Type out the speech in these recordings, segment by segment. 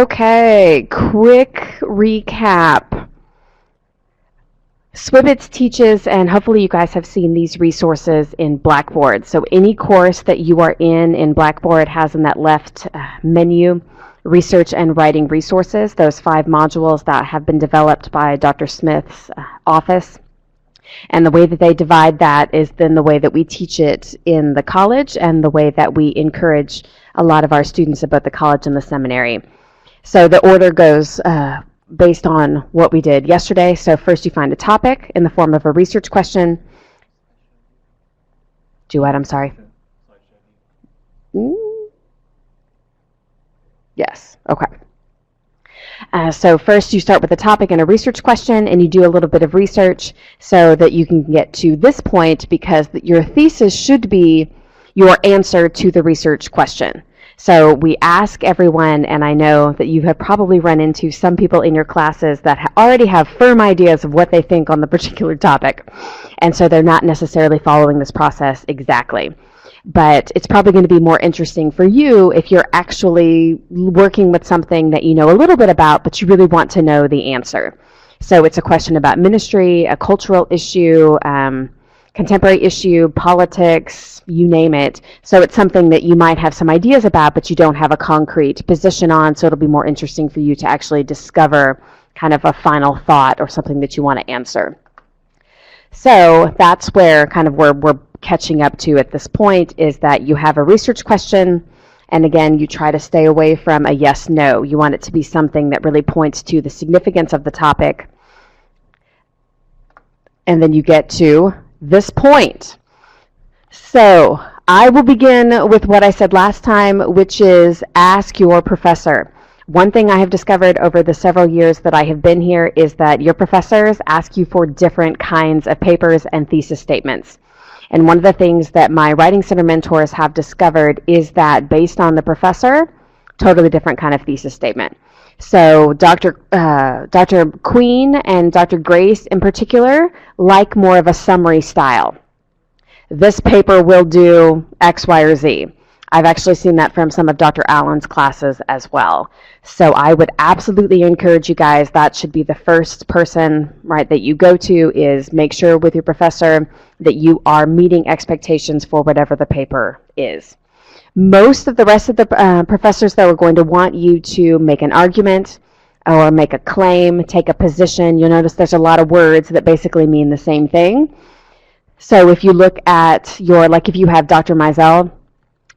Okay, quick recap. Swibbits teaches, and hopefully you guys have seen these resources in Blackboard. So any course that you are in Blackboard has in that left menu, research and writing resources, those 5 modules that have been developed by Dr. Smith's office. And the way that they divide that is then the way that we teach it in the college and the way that we encourage a lot of our students at both the college and the seminary. So the order goes based on what we did yesterday. So first you find a topic in the form of a research question. Do what? I'm sorry. Yes. Okay. So first you start with a topic and a research question, and you do a little bit of research so that you can get to this point, because your thesis should be your answer to the research question. So we ask everyone, and I know that you have probably run into some people in your classes that already have firm ideas of what they think on the particular topic, and so they're not necessarily following this process exactly. But it's probably going to be more interesting for you if you're actually working with something that you know a little bit about, but you really want to know the answer. So it's a question about ministry, a cultural issue, contemporary issue, politics, you name it. So it's something that you might have some ideas about, but you don't have a concrete position on, so it'll be more interesting for you to actually discover kind of a final thought or something that you want to answer. So that's where kind of we're catching up to at this point, is that you have a research question, and again, you try to stay away from a yes-no. You want it to be something that really points to the significance of the topic. And then you get to this point. So I will begin with what I said last time, which is ask your professor. One thing I have discovered over the several years that I have been here is that your professors ask you for different kinds of papers and thesis statements. And one of the things that my Writing Center mentors have discovered is that based on the professor, totally different kind of thesis statement. So Dr. Queen and Dr. Grace in particular like more of a summary style. This paper will do X, Y, or Z. I've actually seen that from some of Dr. Allen's classes as well. So I would absolutely encourage you guys, that should be the first person, right, that you go to, is make sure with your professor that you are meeting expectations for whatever the paper is. Most of the rest of the professors, though, are going to want you to make an argument or make a claim, take a position. You'll notice there's a lot of words that basically mean the same thing. So if you look at like if you have Dr. Mizell,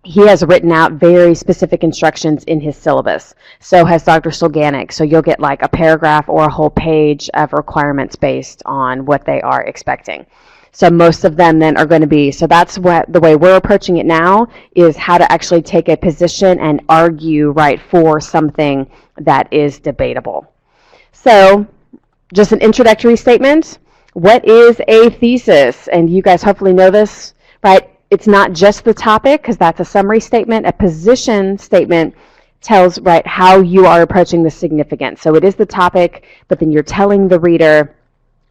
he has written out very specific instructions in his syllabus. So has Dr. Solganic. So you'll get like a paragraph or a whole page of requirements based on what they are expecting. So most of them then are going to be, so that's what the way we're approaching it now, is how to actually take a position and argue, right, for something that is debatable. So just an introductory statement. What is a thesis? And you guys hopefully know this, right? It's not just the topic, because that's a summary statement. A position statement tells, right, how you are approaching the significance. So it is the topic, but then you're telling the reader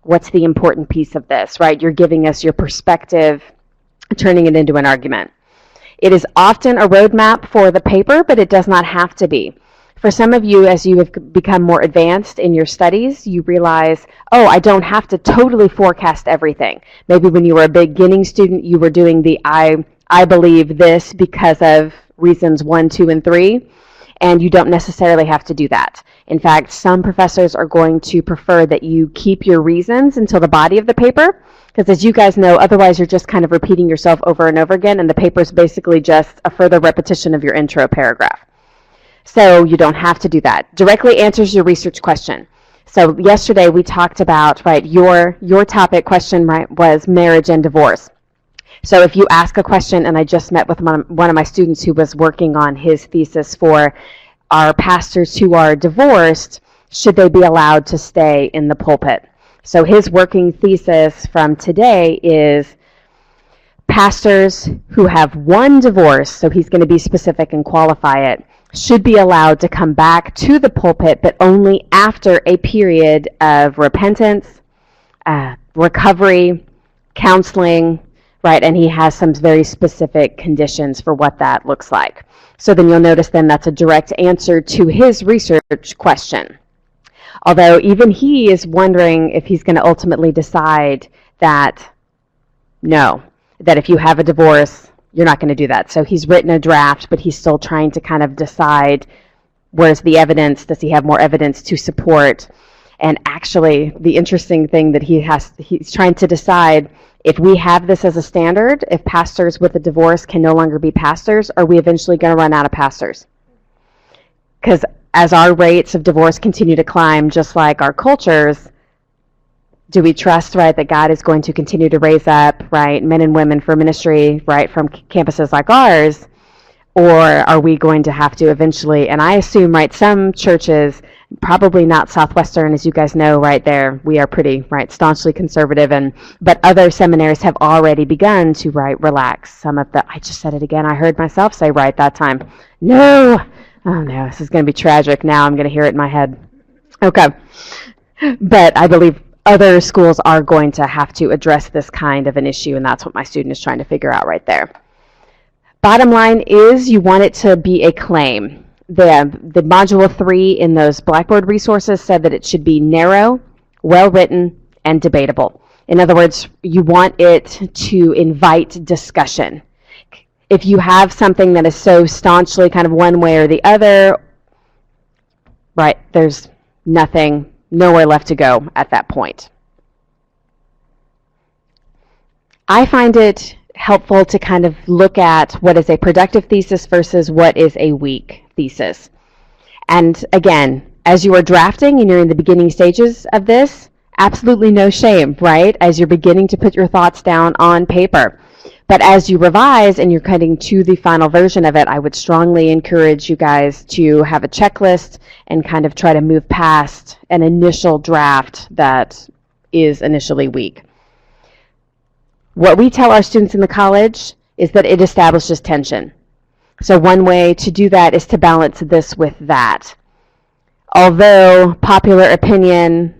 what's the important piece of this, right? You're giving us your perspective, turning it into an argument. It is often a roadmap for the paper, but it does not have to be. For some of you, as you have become more advanced in your studies, you realize, oh, I don't have to totally forecast everything. Maybe when you were a beginning student, you were doing the I believe this because of reasons 1, 2, and 3, and you don't necessarily have to do that. In fact, some professors are going to prefer that you keep your reasons until the body of the paper, because as you guys know, otherwise you're just kind of repeating yourself over and over again, and the paper is basically just a further repetition of your intro paragraph. So you don't have to do that. Directly answers your research question. So yesterday we talked about, right, your topic question, right, was marriage and divorce. So if you ask a question, and I just met with one of my students who was working on his thesis for our pastors who are divorced, should they be allowed to stay in the pulpit? So his working thesis from today is pastors who have one divorce, so he's going to be specific and qualify it, should be allowed to come back to the pulpit, but only after a period of repentance, recovery, counseling, right? And he has some very specific conditions for what that looks like. So then you'll notice then that's a direct answer to his research question. Although even he is wondering if he's going to ultimately decide that, no, that if you have a divorce, you're not going to do that. So he's written a draft, but he's still trying to kind of decide, where's the evidence? Does he have more evidence to support? And actually, the interesting thing that he's trying to decide, if we have this as a standard, if pastors with a divorce can no longer be pastors, are we eventually going to run out of pastors? Because as our rates of divorce continue to climb, just like our cultures, do we trust, right, that God is going to continue to raise up, right, men and women for ministry, right, from campuses like ours? Or are we going to have to eventually, and I assume, right, some churches, probably not Southwestern, as you guys know, right there, we are pretty, right, staunchly conservative, but other seminaries have already begun to, right, relax some of the, I just said it again, I heard myself say right that time. No! Oh no, this is going to be tragic. Now I'm going to hear it in my head. Okay. But I believe other schools are going to have to address this kind of an issue, and that's what my student is trying to figure out right there. Bottom line is you want it to be a claim. The Module 3 in those Blackboard resources said that it should be narrow, well-written, and debatable. In other words, you want it to invite discussion. If you have something that is so staunchly kind of one way or the other, right, there's nowhere left to go at that point. I find it helpful to kind of look at what is a productive thesis versus what is a weak thesis. And again, as you are drafting and you're in the beginning stages of this, absolutely no shame, right, as you're beginning to put your thoughts down on paper. But as you revise and you're cutting to the final version of it, I would strongly encourage you guys to have a checklist and kind of try to move past an initial draft that is initially weak. What we tell our students in the college is that it establishes tension. So one way to do that is to balance this with that. Although popular opinion,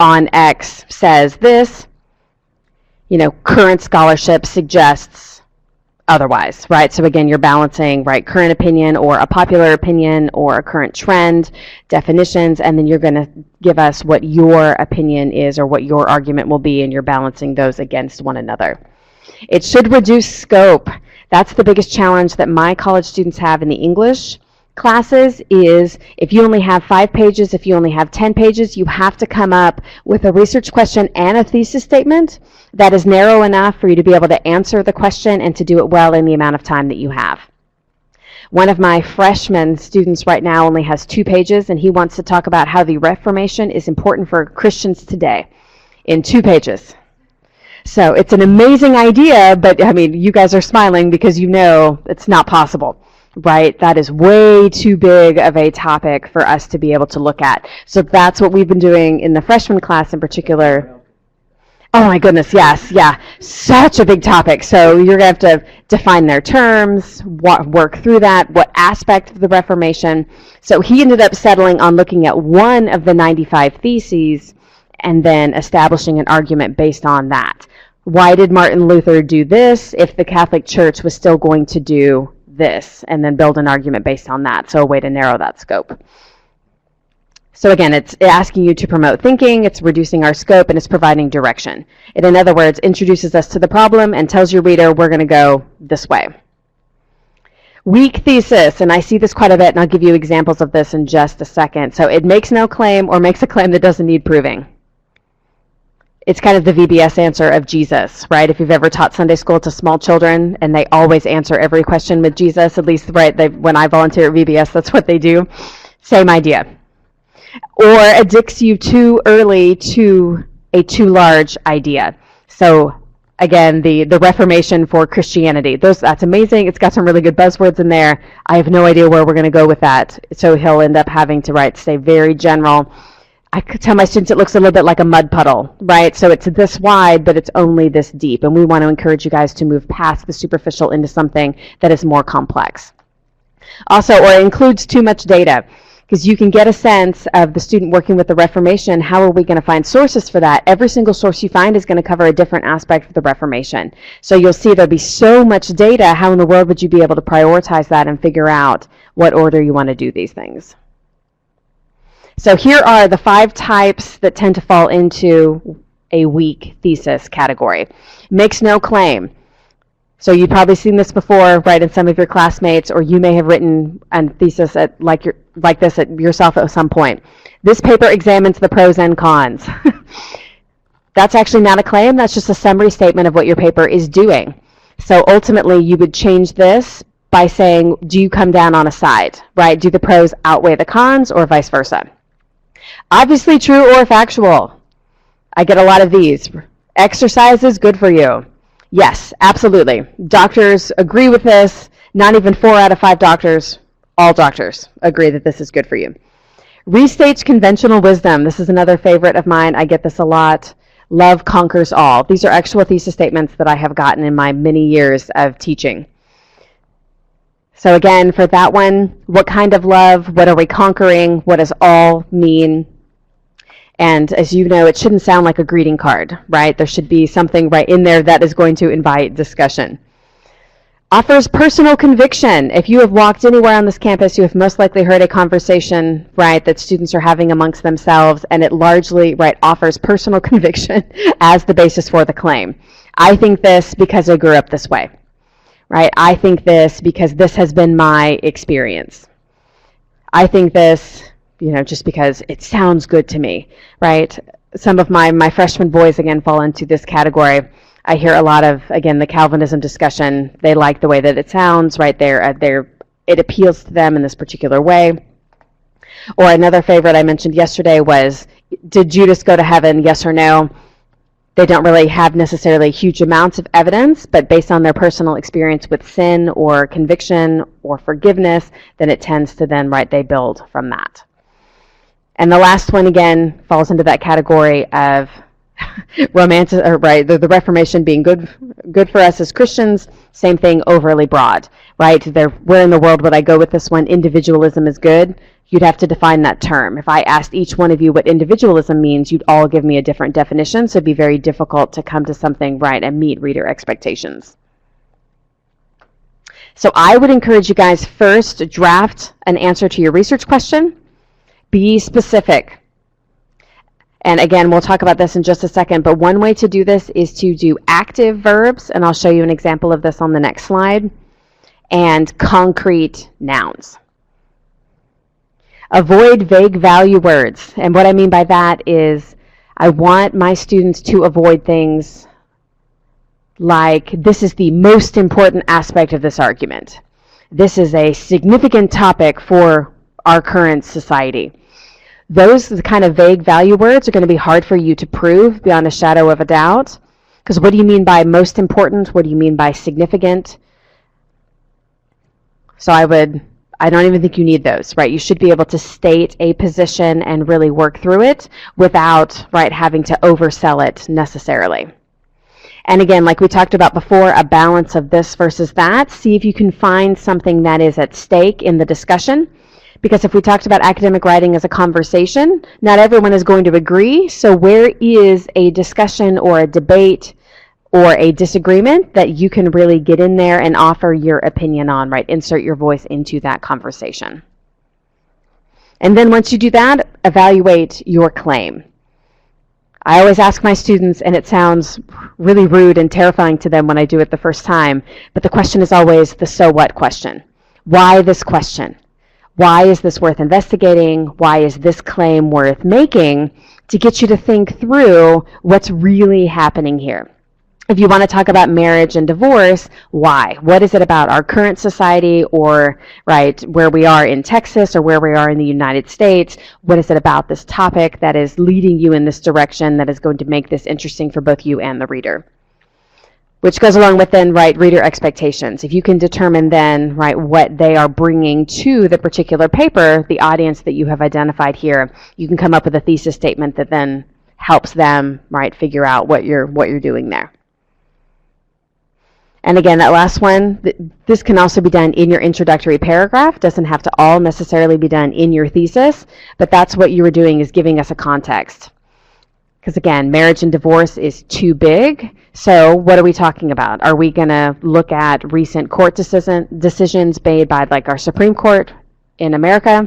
on X says this, current scholarship suggests otherwise, right? So again, you're balancing, right, current opinion or a popular opinion or a current trend, definitions, and then you're going to give us what your opinion is or what your argument will be, and you're balancing those against one another. It should reduce scope. That's the biggest challenge that my college students have in the English classes is if you only have 5 pages, if you only have 10 pages, you have to come up with a research question and a thesis statement that is narrow enough for you to be able to answer the question and to do it well in the amount of time that you have. One of my freshman students right now only has 2 pages, and he wants to talk about how the Reformation is important for Christians today in 2 pages. So it's an amazing idea, but I mean, you guys are smiling because you know it's not possible. Right? That is way too big of a topic for us to be able to look at. So that's what we've been doing in the freshman class in particular. Oh my goodness, yes, yeah. Such a big topic. So you're going to have to define their terms, work through that, what aspect of the Reformation. So he ended up settling on looking at one of the 95 theses and then establishing an argument based on that. Why did Martin Luther do this if the Catholic Church was still going to do this, and then build an argument based on that? So a way to narrow that scope. So again, it's asking you to promote thinking, it's reducing our scope, and it's providing direction. It, in other words, introduces us to the problem and tells your reader we're going to go this way. Weak thesis, and I see this quite a bit, and I'll give you examples of this in just a second. So it makes no claim or makes a claim that doesn't need proving. It's kind of the VBS answer of Jesus, right? If you've ever taught Sunday school to small children and they always answer every question with Jesus, at least, right, when I volunteer at VBS, that's what they do. Same idea. Or addicts you too early to a too large idea. So again, the Reformation for Christianity. That's amazing. It's got some really good buzzwords in there. I have no idea where we're going to go with that. So he'll end up having to, stay very general. I could tell my students it looks a little bit like a mud puddle, right? So it's this wide, but it's only this deep. And we want to encourage you guys to move past the superficial into something that is more complex. Also, or includes too much data. because you can get a sense of the student working with the Reformation. How are we going to find sources for that? Every single source you find is going to cover a different aspect of the Reformation. So you'll see there'll be so much data. How in the world would you be able to prioritize that and figure out what order you want to do these things? So here are the 5 types that tend to fall into a weak thesis category. Makes no claim. So you've probably seen this before, right, in some of your classmates, or you may have written a thesis like this at yourself at some point. This paper examines the pros and cons. That's actually not a claim. That's just a summary statement of what your paper is doing. So ultimately, you would change this by saying, do you come down on a side, right? Do the pros outweigh the cons, or vice versa? Obviously true or factual. I get a lot of these. Exercise is good for you. Yes, absolutely. Doctors agree with this. Not even 4 out of 5 doctors, all doctors agree that this is good for you. Restates conventional wisdom. This is another favorite of mine. I get this a lot. Love conquers all. These are actual thesis statements that I have gotten in my many years of teaching. So again, for that one, what kind of love? What are we conquering? What does all mean? And as you know, it shouldn't sound like a greeting card, right? There should be something right in there that is going to invite discussion. Offers personal conviction. If you have walked anywhere on this campus, you have most likely heard a conversation, right, that students are having amongst themselves, and it largely, right, offers personal conviction as the basis for the claim. I think this because I grew up this way, right? I think this because this has been my experience. I think this, just because it sounds good to me, right? Some of my freshman boys, again, fall into this category. I hear a lot of, again, the Calvinism discussion. They like the way that it sounds, right? It appeals to them in this particular way. Or another favorite I mentioned yesterday was, did Judas go to heaven, yes or no? They don't really have necessarily huge amounts of evidence, but based on their personal experience with sin or conviction or forgiveness, then it tends to then, right, they build from that. And the last one, again, falls into that category of the Reformation being good for us as Christians. Same thing, overly broad, right? Where in the world would I go with this one? Individualism is good. You'd have to define that term. If I asked each one of you what individualism means, you'd all give me a different definition, so it'd be very difficult to come to something, right, and meet reader expectations. So I would encourage you guys first draft an answer to your research question. Be specific. And again, we'll talk about this in just a second, but one way to do this is to do active verbs, and I'll show you an example of this on the next slide, and concrete nouns. Avoid vague value words. And what I mean by that is I want my students to avoid things like, this is the most important aspect of this argument. This is a significant topic for our current society. Those kind of vague value words are going to be hard for you to prove beyond a shadow of a doubt. Because what do you mean by most important? What do you mean by significant? So I don't even think you need those, right? You should be able to state a position and really work through it without, right, having to oversell it necessarily. And again, like we talked about before, a balance of this versus that. See if you can find something that is at stake in the discussion. Because if we talked about academic writing as a conversation, not everyone is going to agree. So where is a discussion or a debate or a disagreement that you can really get in there and offer your opinion on, right? Insert your voice into that conversation. And then once you do that, evaluate your claim. I always ask my students, and it sounds really rude and terrifying to them when I do it the first time, but the question is always the so what question. Why this question? Why is this worth investigating? Why is this claim worth making? To get you to think through what's really happening here. If you want to talk about marriage and divorce, why? What is it about our current society or, right, where we are in Texas or where we are in the United States? What is it about this topic that is leading you in this direction that is going to make this interesting for both you and the reader? Which goes along with then, right, reader expectations. If you can determine then, right, what they are bringing to the particular paper, the audience that you have identified here, you can come up with a thesis statement that then helps them, right, figure out what you're doing there. And again, that last one, this can also be done in your introductory paragraph. Doesn't have to all necessarily be done in your thesis, but that's what you were doing, is giving us a context. Because again, marriage and divorce is too big. So what are we talking about? Are we going to look at recent court decisions made by like our Supreme Court in America?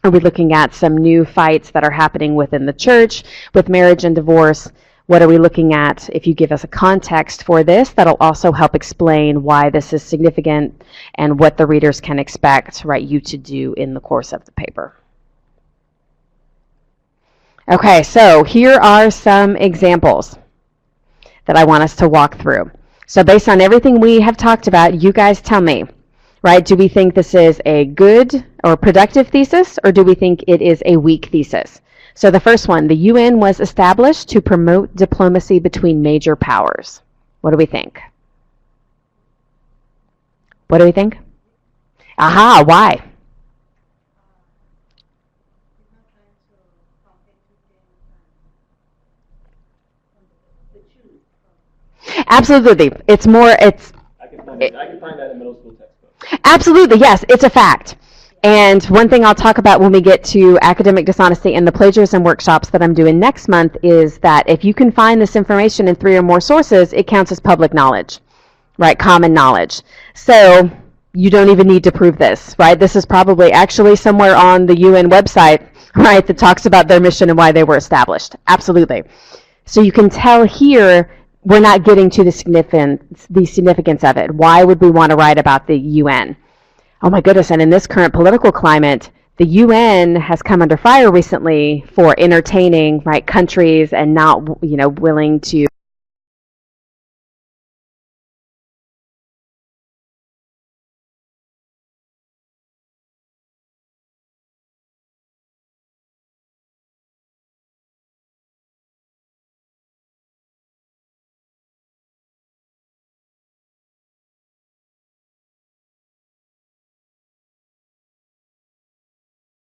Are we looking at some new fights that are happening within the church with marriage and divorce? What are we looking at? If you give us a context for this, that'll also help explain why this is significant and what the readers can expect, right, you to do in the course of the paper. Okay, so here are some examples that I want us to walk through. So based on everything we have talked about, you guys tell me, right, do we think this is a good or productive thesis, or do we think it is a weak thesis? So the first one, the UN was established to promote diplomacy between major powers. What do we think? What do we think? Aha, why? Absolutely. It's more, it's... I can find that in middle school textbook. Absolutely, yes, it's a fact. And one thing I'll talk about when we get to academic dishonesty and the plagiarism workshops that I'm doing next month is that if you can find this information in 3 or more sources, it counts as public knowledge, right? Common knowledge. So you don't even need to prove this, right? This is probably actually somewhere on the UN website, right, that talks about their mission and why they were established. Absolutely. So you can tell here we're not getting to the significance of it. Why would we want to write about the UN? Oh my goodness, and in this current political climate, the UN has come under fire recently for entertaining, right, countries and not, willing to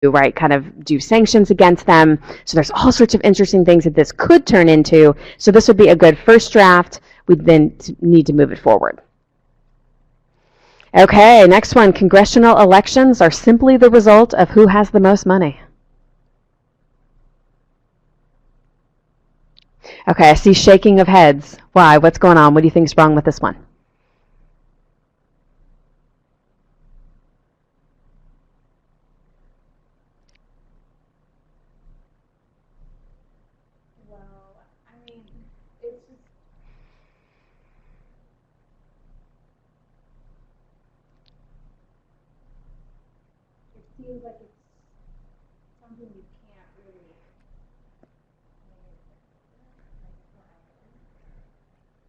right, kind of do sanctions against them. So there's all sorts of interesting things that this could turn into. So this would be a good first draft. We'd then need to move it forward. Okay, next one. Congressional elections are simply the result of who has the most money. Okay, I see shaking of heads. Why? What's going on? What do you think is wrong with this one? Seems like it's something you can't really.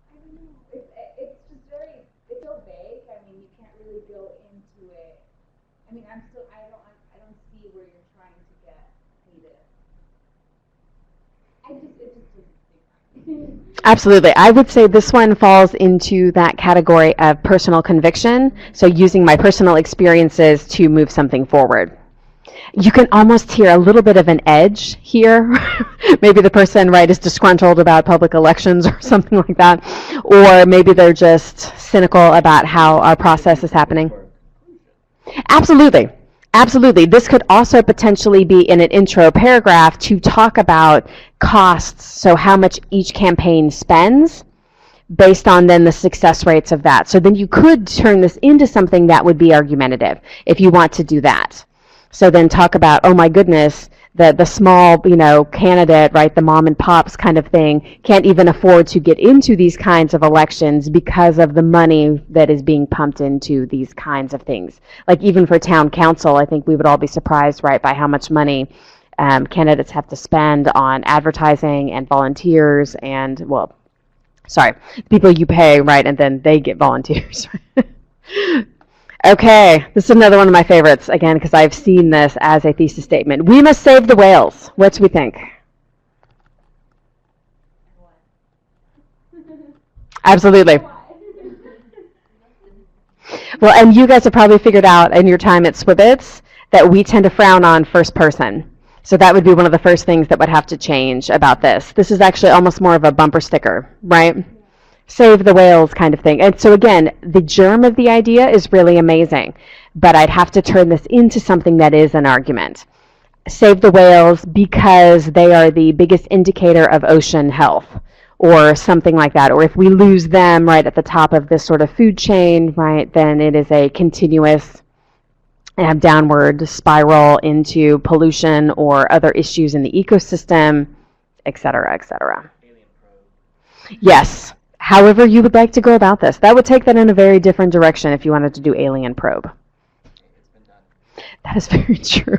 I don't know. It's just very. It's so vague. I mean, you can't really go into it. I mean, I don't see where you're trying to get me to. It just doesn't seem right. Absolutely. I would say this one falls into that category of personal conviction, so using my personal experiences to move something forward. You can almost hear a little bit of an edge here. Maybe the person, right, is disgruntled about public elections or something like that, or maybe they're just cynical about how our process is happening. Absolutely. Absolutely. This could also potentially be in an intro paragraph to talk about costs, so how much each campaign spends based on then the success rates of that. So then you could turn this into something that would be argumentative if you want to do that. So then talk about, oh my goodness, the small, candidate, right, the mom and pops kind of thing, can't even afford to get into these kinds of elections because of the money that is being pumped into these kinds of things. Like even for town council, I think we would all be surprised, right, by how much money candidates have to spend on advertising and volunteers and, people you pay, right, and then they get volunteers. Okay, this is another one of my favorites, again, because I've seen this as a thesis statement. We must save the whales. What do we think? Absolutely. Well, and you guys have probably figured out in your time at Swibbits that we tend to frown on first person. So that would be one of the first things that would have to change about this. This is actually almost more of a bumper sticker, right? Save the whales kind of thing. And so again, the germ of the idea is really amazing, but I'd have to turn this into something that is an argument. Save the whales because they are the biggest indicator of ocean health, or something like that. Or if we lose them right at the top of this sort of food chain, right, then it is a continuous downward spiral into pollution or other issues in the ecosystem, et cetera, et cetera. Yes. However you would like to go about this. That would take that in a very different direction if you wanted to do alien probe. That is very true.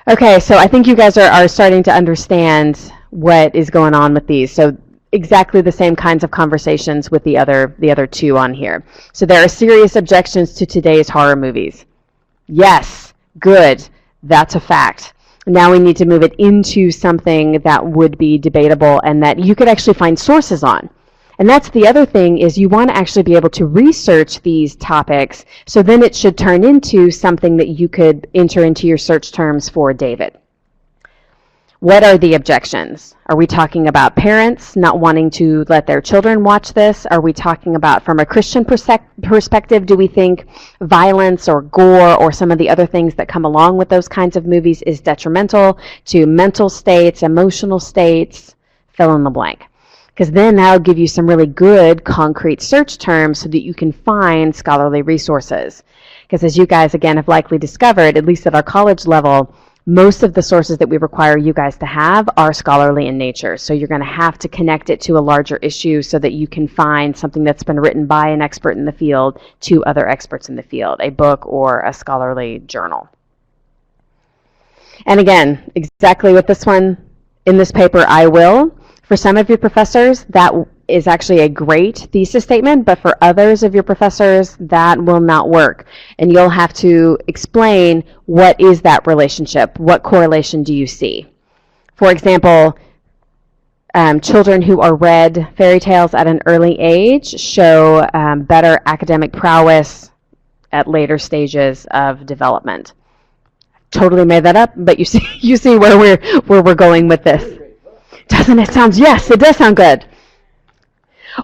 Okay, so I think you guys are starting to understand what is going on with these. So exactly the same kinds of conversations with the other two on here. So there are serious objections to today's horror movies. Yes, good. That's a fact. Now we need to move it into something that would be debatable and that you could actually find sources on. And that's the other thing, is you want to actually be able to research these topics, so then it should turn into something that you could enter into your search terms for David. What are the objections? Are we talking about parents not wanting to let their children watch this? Are we talking about, from a Christian perspective, do we think violence or gore or some of the other things that come along with those kinds of movies is detrimental to mental states, emotional states, fill in the blank? Because then that'll give you some really good concrete search terms so that you can find scholarly resources. Because as you guys, again, have likely discovered, at least at our college level, most of the sources that we require you guys to have are scholarly in nature. So you're going to have to connect it to a larger issue so that you can find something that's been written by an expert in the field to other experts in the field, a book or a scholarly journal. And again, exactly with this one, in this paper, I will. For some of your professors, that is actually a great thesis statement, but for others of your professors, that will not work. And you'll have to explain, what is that relationship? What correlation do you see? For example, children who are read fairy tales at an early age show better academic prowess at later stages of development. Totally made that up, but you see where we're going with this. Doesn't it sound, yes, it does sound good.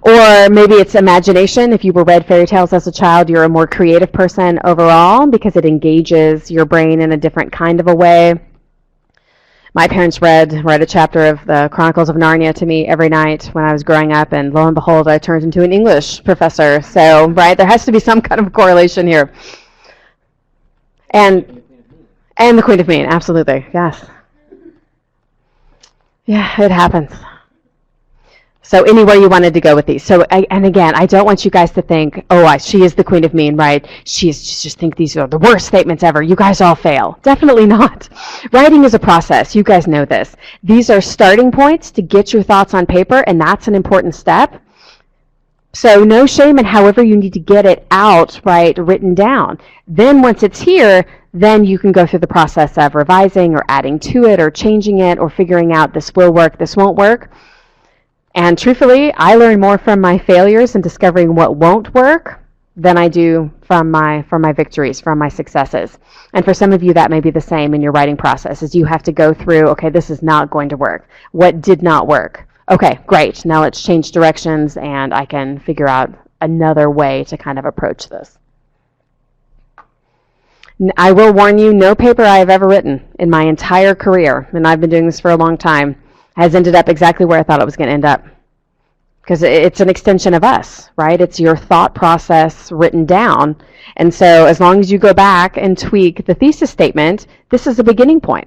Or maybe it's imagination. If you were read fairy tales as a child, you're a more creative person overall because it engages your brain in a different kind of a way. My parents read a chapter of the Chronicles of Narnia to me every night when I was growing up, and lo and behold, I turned into an English professor. So, right, there has to be some kind of correlation here. And the Queen of Mean, absolutely, yes. Yeah, it happens. So anywhere you wanted to go with these. So, and again, I don't want you guys to think, oh, she is the Queen of Mean, right? She just think these are the worst statements ever. You guys all fail. Definitely not. Writing is a process. You guys know this. These are starting points to get your thoughts on paper, and that's an important step. So no shame in however you need to get it out, right, written down. Then once it's here, then you can go through the process of revising or adding to it or changing it or figuring out this will work, this won't work. And truthfully, I learn more from my failures and discovering what won't work than I do from my victories, from my successes. And for some of you, that may be the same in your writing process, as you have to go through, okay, this is not going to work. What did not work? Okay, great. Now let's change directions, and I can figure out another way to kind of approach this. I will warn you, no paper I have ever written in my entire career, and I've been doing this for a long time, has ended up exactly where I thought it was going to end up. Because it's an extension of us, right? It's your thought process written down. And so as long as you go back and tweak the thesis statement, this is a beginning point.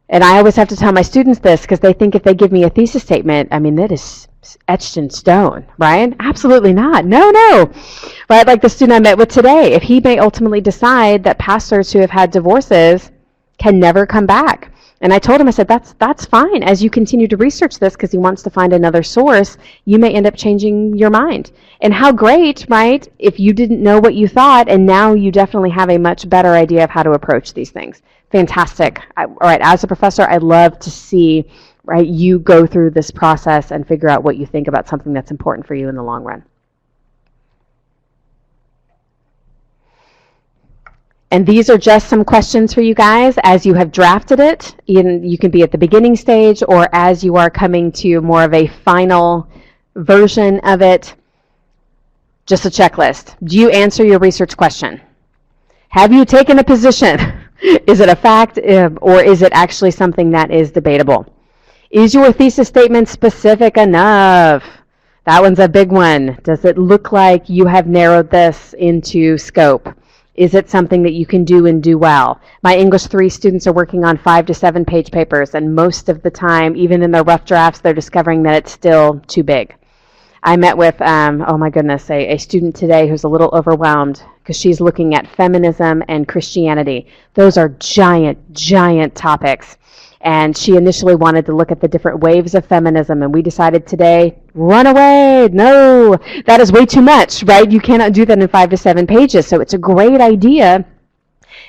And I always have to tell my students this, because they think if they give me a thesis statement, I mean, that is etched in stone, right? Absolutely not. No. Right? Like the student I met with today, if he may ultimately decide that pastors who have had divorces can never come back. And I told him, I said, that's fine. As you continue to research this, because he wants to find another source, you may end up changing your mind. And how great, right, if you didn't know what you thought, and now you definitely have a much better idea of how to approach these things. Fantastic. All right, as a professor, I love to see, right, you go through this process and figure out what you think about something that's important for you in the long run. And these are just some questions for you guys as you have drafted it. You can be at the beginning stage or as you are coming to more of a final version of it. Just a checklist. Do you answer your research question? Have you taken a position? Is it a fact or is it actually something that is debatable? Is your thesis statement specific enough? That one's a big one. Does it look like you have narrowed this into scope? Is it something that you can do and do well? My English 3 students are working on 5 to 7 page papers, and most of the time, even in their rough drafts, they're discovering that it's still too big. I met with, oh my goodness, a student today who's a little overwhelmed because she's looking at feminism and Christianity. Those are giant, giant topics. And she initially wanted to look at the different waves of feminism, and we decided today, run away. No, that is way too much, right? You cannot do that in 5 to 7 pages. So it's a great idea.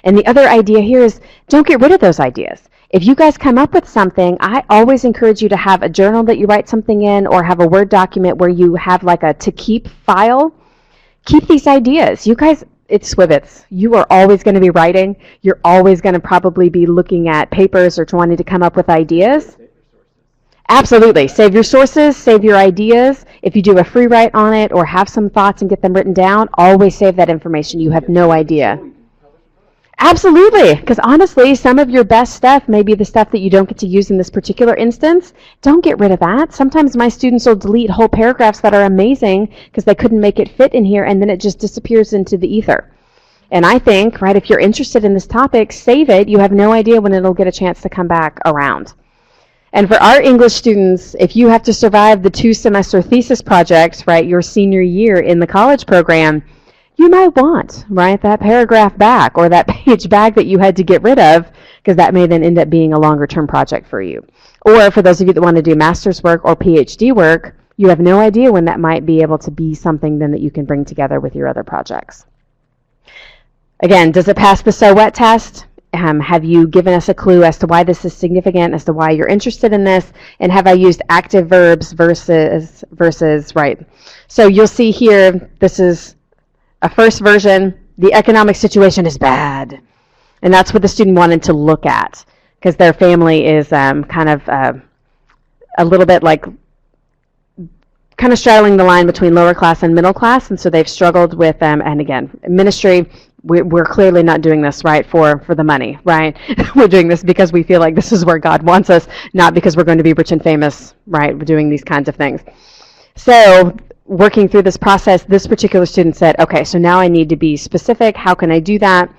And the other idea here is don't get rid of those ideas. If you guys come up with something, I always encourage you to have a journal that you write something in or have a Word document where you have like a to keep file. Keep these ideas. You guys, it's Swibbits. You are always going to be writing. You're always going to probably be looking at papers or wanting to come up with ideas. Absolutely. Save your sources, save your ideas. If you do a free write on it or have some thoughts and get them written down, always save that information. You have no idea. Absolutely, because honestly, some of your best stuff may be the stuff that you don't get to use in this particular instance. Don't get rid of that. Sometimes my students will delete whole paragraphs that are amazing because they couldn't make it fit in here, and then it just disappears into the ether. And I think, right, if you're interested in this topic, save it. You have no idea when it'll get a chance to come back around. And for our English students, if you have to survive the 2-semester thesis project, right, your senior year in the college program, you might want, right, that paragraph back or that page back that you had to get rid of because that may then end up being a longer term project for you. Or for those of you that want to do master's work or PhD work, you have no idea when that might be able to be something then that you can bring together with your other projects. Again, does it pass the so what test? Have you given us a clue as to why this is significant, as to why you're interested in this? And have I used active verbs versus right? So you'll see here, this is a first version. The economic situation is bad. And that's what the student wanted to look at because their family is kind of a little bit like kind of straddling the line between lower class and middle class. And so they've struggled with, and again, ministry, we're clearly not doing this, right, for the money, right? We're doing this because we feel like this is where God wants us, not because we're going to be rich and famous, right? We're doing these kinds of things. So working through this process, this particular student said, okay, so now I need to be specific. How can I do that?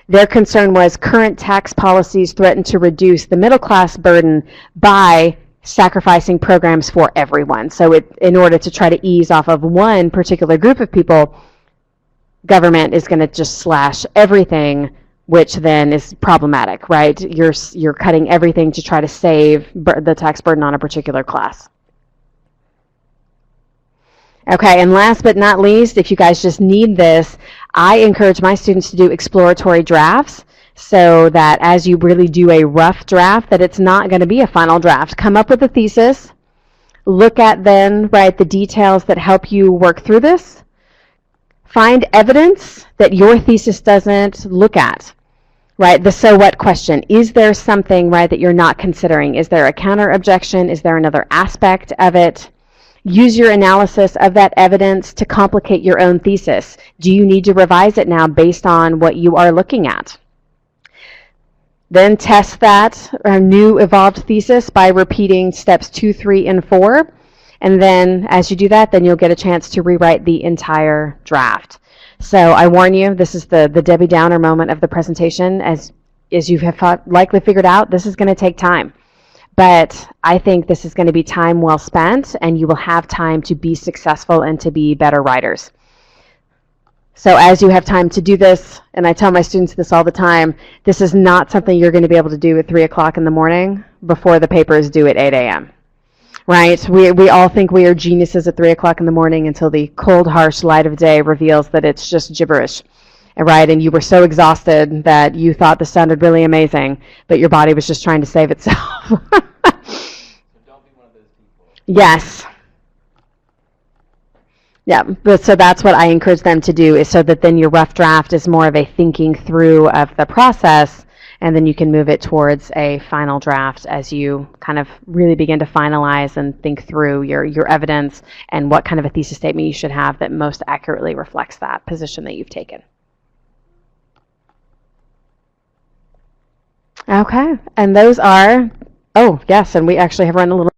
Their concern was current tax policies threaten to reduce the middle class burden by sacrificing programs for everyone. So in order to try to ease off of one particular group of people, government is going to just slash everything, which then is problematic, right? You're cutting everything to try to save the tax burden on a particular class. Okay, and last but not least, if you guys just need this, I encourage my students to do exploratory drafts so that as you really do a rough draft, that it's not going to be a final draft. Come up with a thesis, look at then, right, the details that help you work through this. Find evidence that your thesis doesn't look at, right? The so what question. Is there something, right, that you're not considering? Is there a counter objection? Is there another aspect of it? Use your analysis of that evidence to complicate your own thesis. Do you need to revise it now based on what you are looking at? Then test that new evolved thesis by repeating steps 2, 3, and 4. And then as you do that, then you'll get a chance to rewrite the entire draft. So I warn you, this is the Debbie Downer moment of the presentation. As you have likely figured out, this is going to take time. But I think this is going to be time well spent, and you will have time to be successful and to be better writers. So as you have time to do this, and I tell my students this all the time, this is not something you're going to be able to do at 3 o'clock in the morning before the paper is due at 8 a.m. Right? We all think we are geniuses at 3 o'clock in the morning until the cold, harsh light of day reveals that it's just gibberish. Right? And you were so exhausted that you thought this sounded really amazing, but your body was just trying to save itself. So don't be one of those people. Yes. Yeah, but so that's what I encourage them to do, is so that then your rough draft is more of a thinking through of the process, and then you can move it towards a final draft as you kind of really begin to finalize and think through your evidence and what kind of a thesis statement you should have that most accurately reflects that position that you've taken. Okay, and those are, oh, yes, and we actually have run a little